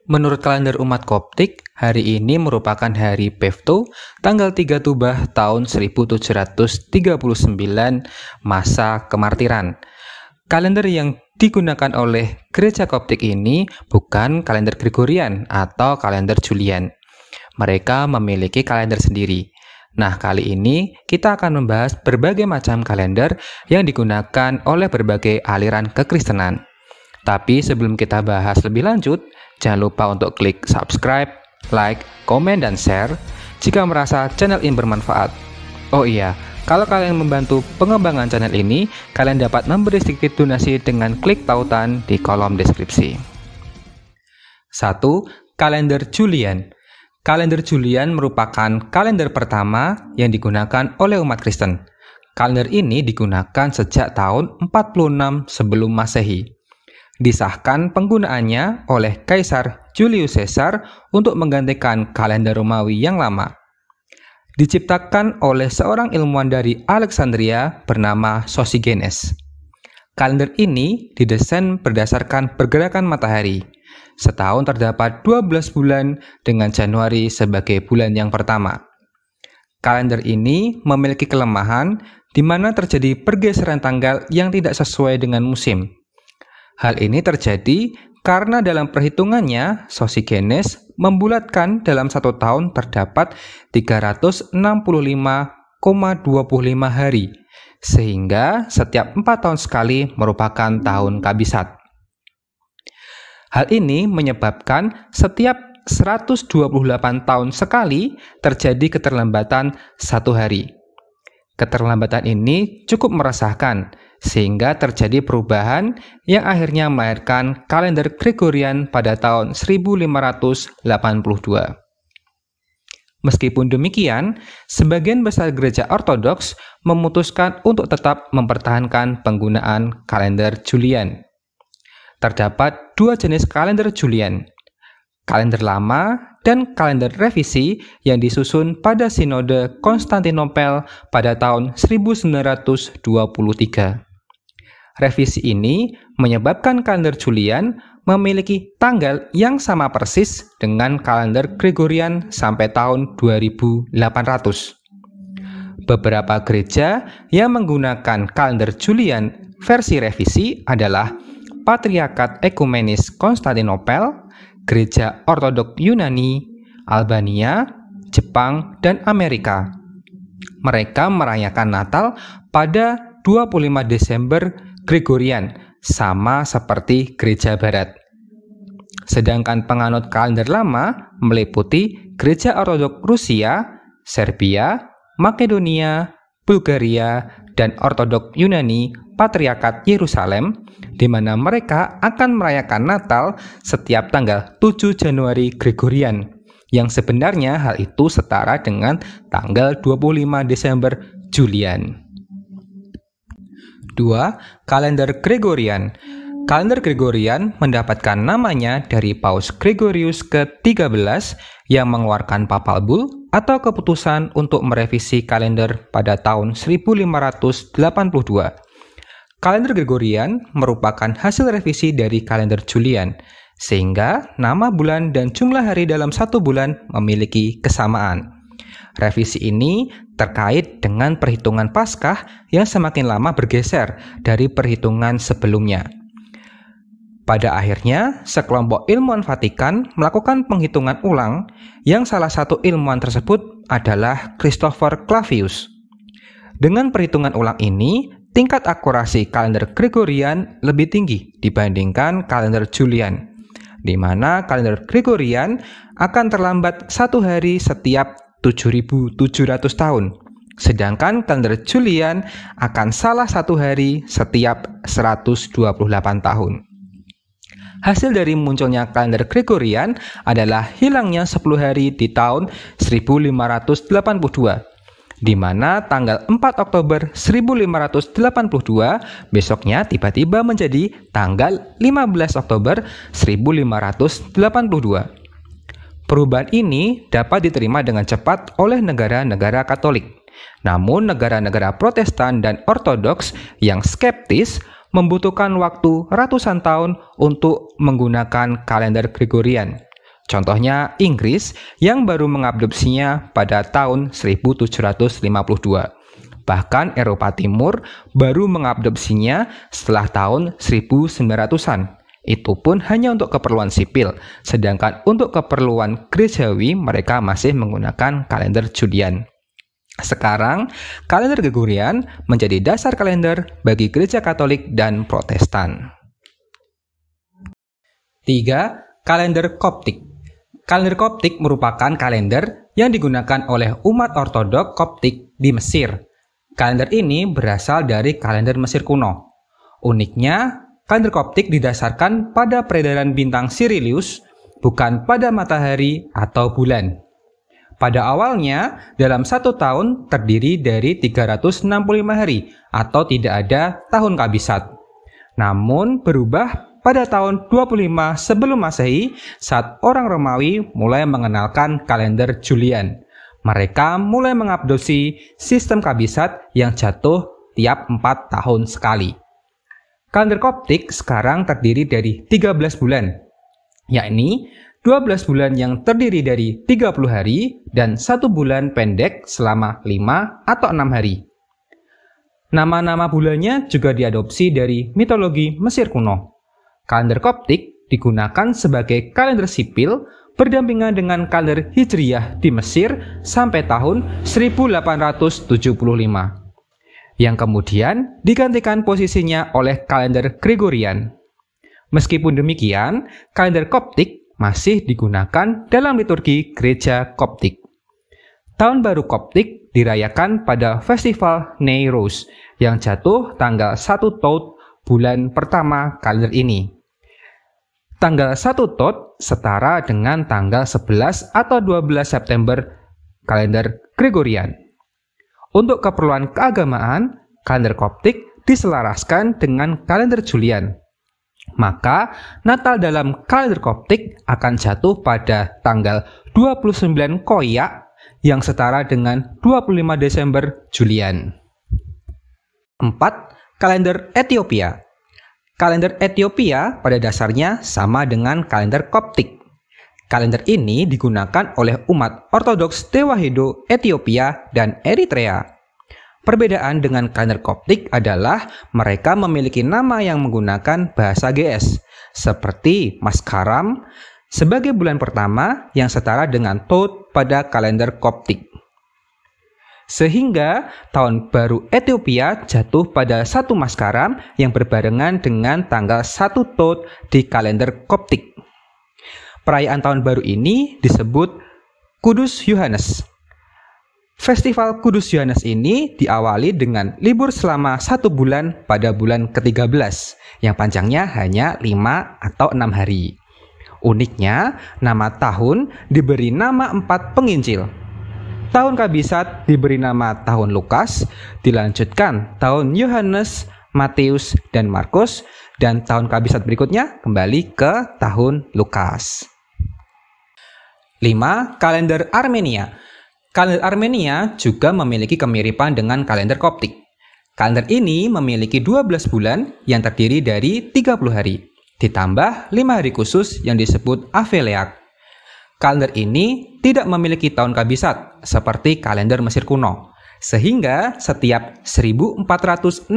Menurut kalender umat Koptik, hari ini merupakan hari Pefto, tanggal 3 Tubah tahun 1739 masa kemartiran. Kalender yang digunakan oleh gereja Koptik ini bukan kalender Gregorian atau kalender Julian. Mereka memiliki kalender sendiri. Nah, kali ini kita akan membahas berbagai macam kalender yang digunakan oleh berbagai aliran kekristenan. Tapi sebelum kita bahas lebih lanjut, jangan lupa untuk klik subscribe, like, komen, dan share jika merasa channel ini bermanfaat. Oh iya, kalau kalian membantu pengembangan channel ini, kalian dapat memberi sedikit donasi dengan klik tautan di kolom deskripsi. 1. Kalender Julian. Kalender Julian merupakan kalender pertama yang digunakan oleh umat Kristen. Kalender ini digunakan sejak tahun 46 sebelum Masehi. Disahkan penggunaannya oleh Kaisar Julius Caesar untuk menggantikan kalender Romawi yang lama. Diciptakan oleh seorang ilmuwan dari Alexandria bernama Sosigenes. Kalender ini didesain berdasarkan pergerakan matahari. Setahun terdapat 12 bulan dengan Januari sebagai bulan yang pertama. Kalender ini memiliki kelemahan di mana terjadi pergeseran tanggal yang tidak sesuai dengan musim. Hal ini terjadi karena dalam perhitungannya, Sosigenes membulatkan dalam satu tahun terdapat 365,25 hari, sehingga setiap 4 tahun sekali merupakan tahun kabisat. Hal ini menyebabkan setiap 128 tahun sekali terjadi keterlambatan satu hari. Keterlambatan ini cukup meresahkan, sehingga terjadi perubahan yang akhirnya melahirkan kalender Gregorian pada tahun 1582. Meskipun demikian, sebagian besar gereja Ortodoks memutuskan untuk tetap mempertahankan penggunaan kalender Julian. Terdapat dua jenis kalender Julian, kalender lama dan kalender revisi yang disusun pada Sinode Konstantinopel pada tahun 1923. Revisi ini menyebabkan kalender Julian memiliki tanggal yang sama persis dengan kalender Gregorian sampai tahun 2800. Beberapa gereja yang menggunakan kalender Julian versi revisi adalah Patriarkat Ekumenis Konstantinopel, Gereja Ortodoks Yunani, Albania, Jepang, dan Amerika. Mereka merayakan Natal pada 25 Desember Gregorian, sama seperti gereja barat. Sedangkan penganut kalender lama meliputi Gereja Ortodoks Rusia, Serbia, Makedonia, Bulgaria, dan Ortodoks Yunani Patriarkat Yerusalem, di mana mereka akan merayakan Natal setiap tanggal 7 Januari Gregorian, yang sebenarnya hal itu setara dengan tanggal 25 Desember Julian. 2. Kalender Gregorian. Kalender Gregorian mendapatkan namanya dari Paus Gregorius ke-13 yang mengeluarkan papal bull atau keputusan untuk merevisi kalender pada tahun 1582. Kalender Gregorian merupakan hasil revisi dari kalender Julian, sehingga nama bulan dan jumlah hari dalam satu bulan memiliki kesamaan. Revisi ini terkait dengan perhitungan Paskah yang semakin lama bergeser dari perhitungan sebelumnya. Pada akhirnya, sekelompok ilmuwan Vatikan melakukan penghitungan ulang yang salah satu ilmuwan tersebut adalah Christopher Clavius. Dengan perhitungan ulang ini, tingkat akurasi kalender Gregorian lebih tinggi dibandingkan kalender Julian, di mana kalender Gregorian akan terlambat satu hari setiap 7.700 tahun, sedangkan kalender Julian akan salah satu hari setiap 128 tahun. Hasil dari munculnya kalender Gregorian adalah hilangnya 10 hari di tahun 1582, di mana tanggal 4 Oktober 1582 besoknya tiba-tiba menjadi tanggal 15 Oktober 1582. Perubahan ini dapat diterima dengan cepat oleh negara-negara Katolik. Namun negara-negara Protestan dan Ortodoks yang skeptis membutuhkan waktu ratusan tahun untuk menggunakan kalender Gregorian. Contohnya Inggris yang baru mengadopsinya pada tahun 1752. Bahkan Eropa Timur baru mengadopsinya setelah tahun 1900-an. Itu pun hanya untuk keperluan sipil, sedangkan untuk keperluan gerejawi mereka masih menggunakan kalender Julian. Sekarang, kalender Gregorian menjadi dasar kalender bagi gereja Katolik dan Protestan. 3. Kalender Koptik. Kalender Koptik merupakan kalender yang digunakan oleh umat Ortodok Koptik di Mesir. Kalender ini berasal dari kalender Mesir kuno. Uniknya, kalender Koptik didasarkan pada peredaran bintang Sirius, bukan pada matahari atau bulan. Pada awalnya, dalam satu tahun terdiri dari 365 hari atau tidak ada tahun kabisat. Namun berubah pada tahun 25 sebelum Masehi saat orang Romawi mulai mengenalkan kalender Julian. Mereka mulai mengadopsi sistem kabisat yang jatuh tiap 4 tahun sekali. Kalender Koptik sekarang terdiri dari 13 bulan, yakni 12 bulan yang terdiri dari 30 hari dan 1 bulan pendek selama 5 atau 6 hari. Nama-nama bulannya juga diadopsi dari mitologi Mesir kuno. Kalender Koptik digunakan sebagai kalender sipil berdampingan dengan kalender Hijriyah di Mesir sampai tahun 1875. Yang kemudian digantikan posisinya oleh kalender Gregorian. Meskipun demikian, kalender Koptik masih digunakan dalam liturgi gereja Koptik. Tahun baru Koptik dirayakan pada festival Neiros yang jatuh tanggal 1 Thaut bulan pertama kalender ini. Tanggal 1 Thaut setara dengan tanggal 11 atau 12 September kalender Gregorian. Untuk keperluan keagamaan, kalender Koptik diselaraskan dengan kalender Julian. Maka, Natal dalam kalender Koptik akan jatuh pada tanggal 29 Koyak yang setara dengan 25 Desember Julian. 4. Kalender Ethiopia. Kalender Ethiopia pada dasarnya sama dengan kalender Koptik. Kalender ini digunakan oleh umat Ortodoks Tewahedo Ethiopia dan Eritrea. Perbedaan dengan kalender Koptik adalah mereka memiliki nama yang menggunakan bahasa GS, seperti Maskaram sebagai bulan pertama yang setara dengan Thaut pada kalender Koptik. Sehingga tahun baru Ethiopia jatuh pada 1 Maskaram yang berbarengan dengan tanggal 1 Thaut di kalender Koptik. Perayaan tahun baru ini disebut Kudus Yohanes. Festival Kudus Yohanes ini diawali dengan libur selama 1 bulan pada bulan ke-13, yang panjangnya hanya 5 atau 6 hari. Uniknya, nama tahun diberi nama 4 penginjil. Tahun kabisat diberi nama tahun Lukas, dilanjutkan tahun Yohanes, Matius, dan Markus, dan tahun kabisat berikutnya kembali ke tahun Lukas. 5. Kalender Armenia. Kalender Armenia juga memiliki kemiripan dengan kalender Koptik. Kalender ini memiliki 12 bulan yang terdiri dari 30 hari, ditambah 5 hari khusus yang disebut Aveleak. Kalender ini tidak memiliki tahun kabisat seperti kalender Mesir kuno, sehingga setiap 1461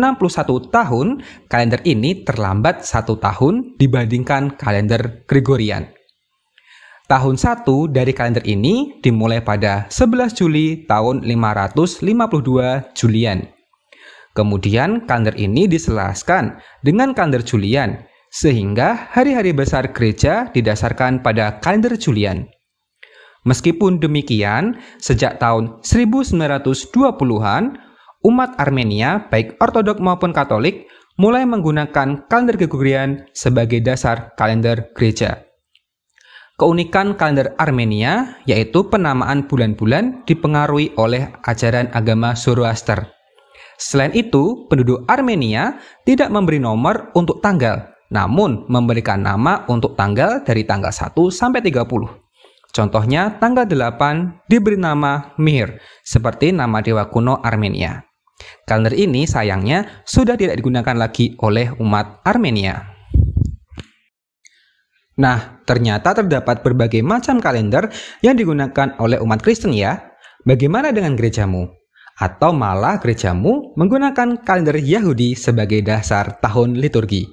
tahun, kalender ini terlambat 1 tahun dibandingkan kalender Gregorian. Tahun 1 dari kalender ini dimulai pada 11 Juli tahun 552 Julian. Kemudian kalender ini diselaraskan dengan kalender Julian, sehingga hari-hari besar gereja didasarkan pada kalender Julian. Meskipun demikian, sejak tahun 1920-an, umat Armenia, baik Ortodok maupun Katolik, mulai menggunakan kalender Gregorian sebagai dasar kalender gereja. Keunikan kalender Armenia yaitu penamaan bulan-bulan dipengaruhi oleh ajaran agama Zoroaster. Selain itu, penduduk Armenia tidak memberi nomor untuk tanggal, namun memberikan nama untuk tanggal dari tanggal 1 sampai 30. Contohnya, tanggal 8 diberi nama Mir, seperti nama dewa kuno Armenia. Kalender ini sayangnya sudah tidak digunakan lagi oleh umat Armenia. Nah, ternyata terdapat berbagai macam kalender yang digunakan oleh umat Kristen ya. Bagaimana dengan gerejamu? Atau malah gerejamu menggunakan kalender Yahudi sebagai dasar tahun liturgi?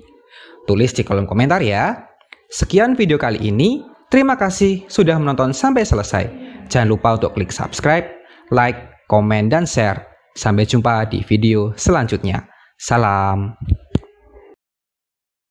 Tulis di kolom komentar ya. Sekian video kali ini. Terima kasih sudah menonton sampai selesai. Jangan lupa untuk klik subscribe, like, komen, dan share. Sampai jumpa di video selanjutnya. Salam.